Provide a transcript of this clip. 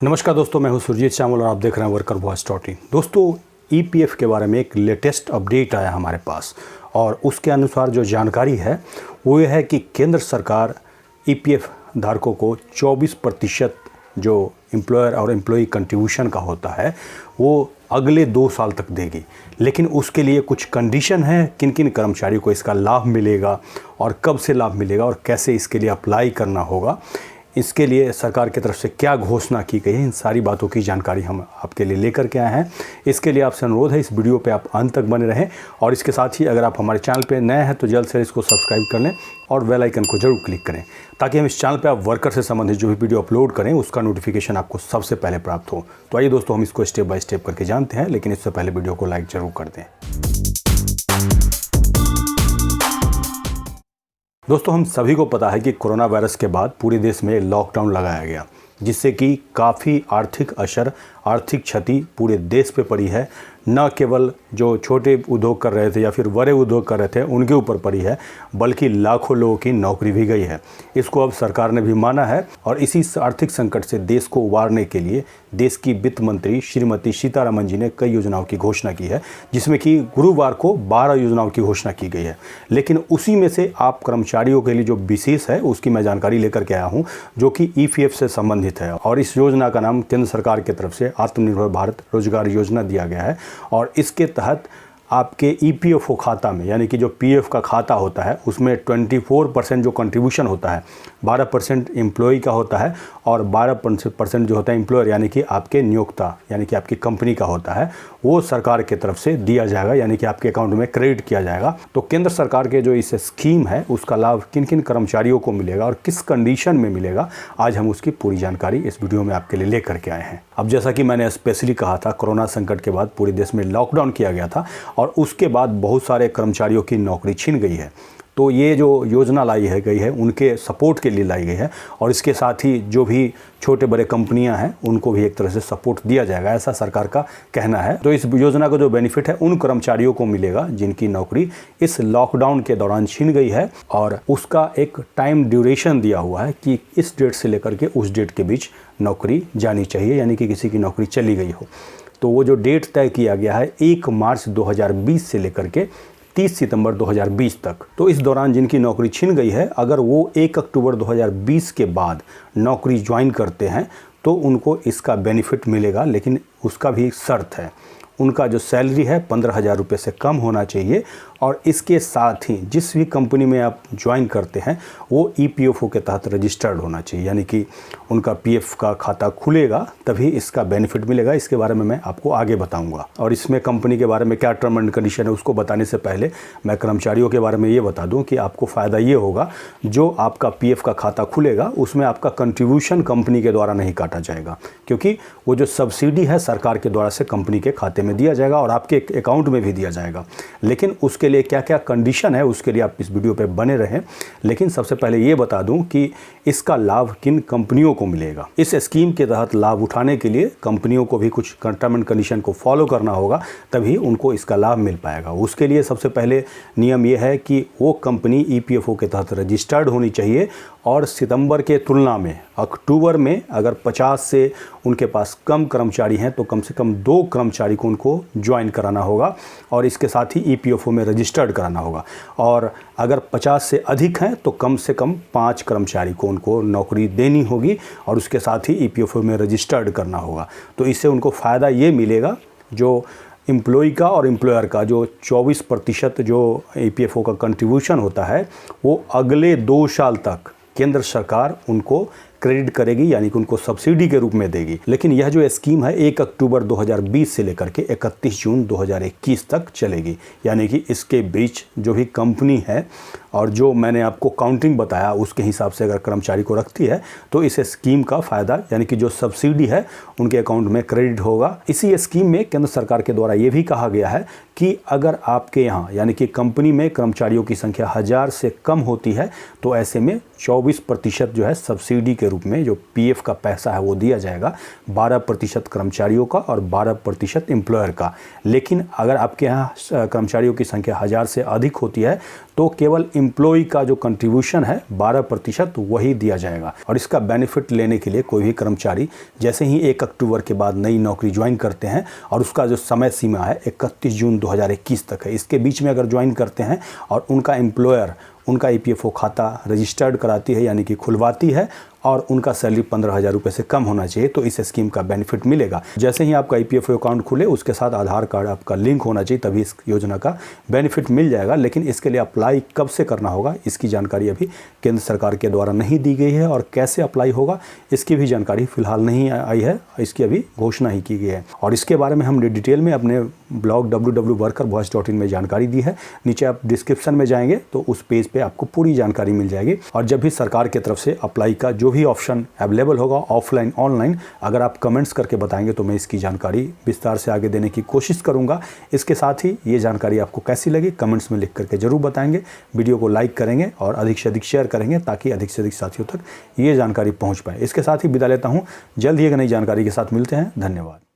नमस्कार दोस्तों, मैं हूं सुरजीत श्यामल और आप देख रहे हैं वर्कर वॉइस .in। दोस्तों, ईपीएफ के बारे में एक लेटेस्ट अपडेट आया हमारे पास और उसके अनुसार जो जानकारी है वो ये है कि केंद्र सरकार ईपीएफ धारकों को 24% जो एम्प्लॉयर और एम्प्लॉई कंट्रीब्यूशन का होता है वो अगले 2 साल तक देगी। लेकिन उसके लिए कुछ कंडीशन है, किन किन कर्मचारियों को इसका लाभ मिलेगा और कब से लाभ मिलेगा और कैसे इसके लिए अप्लाई करना होगा, इसके लिए सरकार की तरफ से क्या घोषणा की गई है, इन सारी बातों की जानकारी हम आपके लिए लेकर के आए हैं। इसके लिए आपसे अनुरोध है इस वीडियो पे आप अंत तक बने रहें और इसके साथ ही अगर आप हमारे चैनल पे नए हैं तो जल्द से इसको सब्सक्राइब कर लें और बेल आइकन को जरूर क्लिक करें ताकि हम इस चैनल पे आप वर्कर से संबंधित जो भी वीडियो अपलोड करें उसका नोटिफिकेशन आपको सबसे पहले प्राप्त हो। तो आइए दोस्तों, हम इसको स्टेप बाय स्टेप करके जानते हैं, लेकिन इससे पहले वीडियो को लाइक जरूर कर दें। दोस्तों, हम सभी को पता है कि कोरोना वायरस के बाद पूरे देश में लॉकडाउन लगाया गया, जिससे कि काफ़ी आर्थिक असर, आर्थिक क्षति पूरे देश पे पड़ी है। न केवल जो छोटे उद्योग कर रहे थे या फिर बड़े उद्योग कर रहे थे उनके ऊपर पड़ी है, बल्कि लाखों लोगों की नौकरी भी गई है। इसको अब सरकार ने भी माना है और इसी आर्थिक संकट से देश को उबारने के लिए देश की वित्त मंत्री श्रीमती सीतारमण जी ने कई योजनाओं की घोषणा की है, जिसमें कि गुरुवार को 12 योजनाओं की घोषणा की गई है। लेकिन उसी में से आप कर्मचारियों के लिए जो विशेष है उसकी मैं जानकारी लेकर के आया हूँ, जो कि ईपीएफ से संबंधित है। और इस योजना का नाम केंद्र सरकार की तरफ से आत्मनिर्भर भारत रोजगार योजना दिया गया है और इसके तहत आपके ईपीएफओ खाता में, यानी कि जो पीएफ का खाता होता है उसमें 24% जो कंट्रीब्यूशन होता है, 12% एम्प्लॉई का होता है और 12% जो होता है एम्प्लॉयर यानी कि आपके नियोक्ता यानी कि आपकी कंपनी का होता है, वो सरकार की तरफ से दिया जाएगा, यानी कि आपके अकाउंट में क्रेडिट किया जाएगा। तो केंद्र सरकार के जो इस स्कीम है उसका लाभ किन किन कर्मचारियों को मिलेगा और किस कंडीशन में मिलेगा, आज हम उसकी पूरी जानकारी इस वीडियो में आपके लिए लेकर के आए हैं। अब जैसा कि मैंने स्पेशली कहा था, कोरोना संकट के बाद पूरे देश में लॉकडाउन किया गया था और उसके बाद बहुत सारे कर्मचारियों की नौकरी छिन गई है। तो ये जो योजना लाई गई है उनके सपोर्ट के लिए लाई गई है और इसके साथ ही जो भी छोटे बड़े कंपनियां हैं उनको भी एक तरह से सपोर्ट दिया जाएगा, ऐसा सरकार का कहना है। तो इस योजना का जो बेनिफिट है उन कर्मचारियों को मिलेगा जिनकी नौकरी इस लॉकडाउन के दौरान छिन गई है और उसका एक टाइम ड्यूरेशन दिया हुआ है कि इस डेट से लेकर के उस डेट के बीच नौकरी जानी चाहिए, यानी कि किसी की नौकरी चली गई हो। तो वो जो डेट तय किया गया है 1 मार्च 2020 से लेकर के 30 सितंबर 2020 तक। तो इस दौरान जिनकी नौकरी छिन गई है, अगर वो 1 अक्टूबर 2020 के बाद नौकरी ज्वाइन करते हैं तो उनको इसका बेनिफिट मिलेगा, लेकिन उसका भी एक शर्त है। उनका जो सैलरी है 15,000 रुपये से कम होना चाहिए और इसके साथ ही जिस भी कंपनी में आप ज्वाइन करते हैं वो ईपीएफओ के तहत रजिस्टर्ड होना चाहिए, यानी कि उनका पीएफ का खाता खुलेगा तभी इसका बेनिफिट मिलेगा। इसके बारे में मैं आपको आगे बताऊंगा और इसमें कंपनी के बारे में क्या टर्म एंड कंडीशन है उसको बताने से पहले मैं कर्मचारियों के बारे में ये बता दूँ कि आपको फ़ायदा ये होगा, जो आपका पीएफ का खाता खुलेगा उसमें आपका कंट्रीब्यूशन कंपनी के द्वारा नहीं काटा जाएगा, क्योंकि वो जो सब्सिडी है सरकार के द्वारा से कंपनी के खाते में दिया जाएगा और आपके अकाउंट में भी दिया जाएगा। लेकिन उसके लिए क्या क्या कंडीशन है उसके लिए आप इस वीडियो पे बने रहें। लेकिन सबसे पहले ये बता दूं कि इसका लाभ किन कंपनियों को मिलेगा। इस स्कीम के तहत लाभ उठाने के लिए कंपनियों को भी कुछ टर्म एंड कंडीशन को फॉलो करना होगा, तभी उनको इसका लाभ मिल पाएगा। उसके लिए सबसे पहले नियम ये है कि वो कंपनी ईपीएफओ के तहत रजिस्टर्ड होनी चाहिए और सितंबर के तुलना में अक्टूबर में अगर 50 से उनके पास कम कर्मचारी हैं तो कम से कम 2 कर्मचारी को उनको ज्वाइन कराना होगा और इसके साथ ही ईपीएफओ में रजिस्टर्ड कराना होगा। और अगर 50 से अधिक हैं तो कम से कम 5 कर्मचारी को उनको नौकरी देनी होगी और उसके साथ ही ईपीएफओ में रजिस्टर्ड करना होगा। तो इससे उनको फ़ायदा ये मिलेगा, जो एम्प्लॉई का और एम्प्लॉयर का जो 24% जो ईपीएफओ का कंट्रीब्यूशन होता है वो अगले 2 साल तक केंद्र सरकार उनको क्रेडिट करेगी, यानी कि उनको सब्सिडी के रूप में देगी। लेकिन यह जो स्कीम है 1 अक्टूबर 2020 से लेकर के 31 जून 2021 तक चलेगी, यानी कि इसके बीच जो भी कंपनी है और जो मैंने आपको काउंटिंग बताया उसके हिसाब से अगर कर्मचारी को रखती है तो इस स्कीम का फ़ायदा, यानी कि जो सब्सिडी है उनके अकाउंट में क्रेडिट होगा। इसी स्कीम में केंद्र सरकार के द्वारा ये भी कहा गया है कि अगर आपके यहाँ यानी कि कंपनी में कर्मचारियों की संख्या 1000 से कम होती है तो ऐसे में 24% जो है सब्सिडी के रूप में जो पीएफ का पैसा है वो दिया जाएगा, 12% कर्मचारियों का और 12% एम्प्लॉयर का। लेकिन अगर आपके यहाँ कर्मचारियों की संख्या 1000 से अधिक होती है तो केवल एम्प्लॉय का जो कंट्रीब्यूशन है 12% वही दिया जाएगा। और इसका बेनिफिट लेने के लिए कोई भी कर्मचारी जैसे ही 1 अक्टूबर के बाद नई नौकरी ज्वाइन करते हैं, और उसका जो समय सीमा है 31 जून 2021 तक है, इसके बीच में अगर ज्वाइन करते हैं और उनका एम्प्लॉयर उनका EPFO खाता रजिस्टर्ड कराती है, यानी कि खुलवाती है, और उनका सैलरी 15,000 रुपये से कम होना चाहिए, तो इस स्कीम का बेनिफिट मिलेगा। जैसे ही आपका EPFO अकाउंट खुले उसके साथ आधार कार्ड आपका लिंक होना चाहिए, तभी इस योजना का बेनिफिट मिल जाएगा। लेकिन इसके लिए अप्लाई कब से करना होगा इसकी जानकारी अभी केंद्र सरकार के द्वारा नहीं दी गई है, और कैसे अप्लाई होगा इसकी भी जानकारी फिलहाल नहीं आई है, इसकी अभी घोषणा ही की गई है। और इसके बारे में हमने डिटेल में अपने ब्लॉग www.workervoice.in में जानकारी दी है। नीचे आप डिस्क्रिप्शन में जाएंगे तो उस पेज पे आपको पूरी जानकारी मिल जाएगी। और जब भी सरकार की तरफ से अप्लाई का जो भी ऑप्शन अवेलेबल होगा, ऑफलाइन ऑनलाइन, अगर आप कमेंट्स करके बताएंगे तो मैं इसकी जानकारी विस्तार से आगे देने की कोशिश करूंगा। इसके साथ ही ये जानकारी आपको कैसी लगी कमेंट्स में लिख करके जरूर बताएंगे। वीडियो को लाइक करेंगे और अधिक से अधिक शेयर करेंगे ताकि अधिक से अधिक साथियों तक ये जानकारी पहुँच पाए। इसके साथ ही विदा लेता हूँ, जल्द ही एक नई जानकारी के साथ मिलते हैं। धन्यवाद।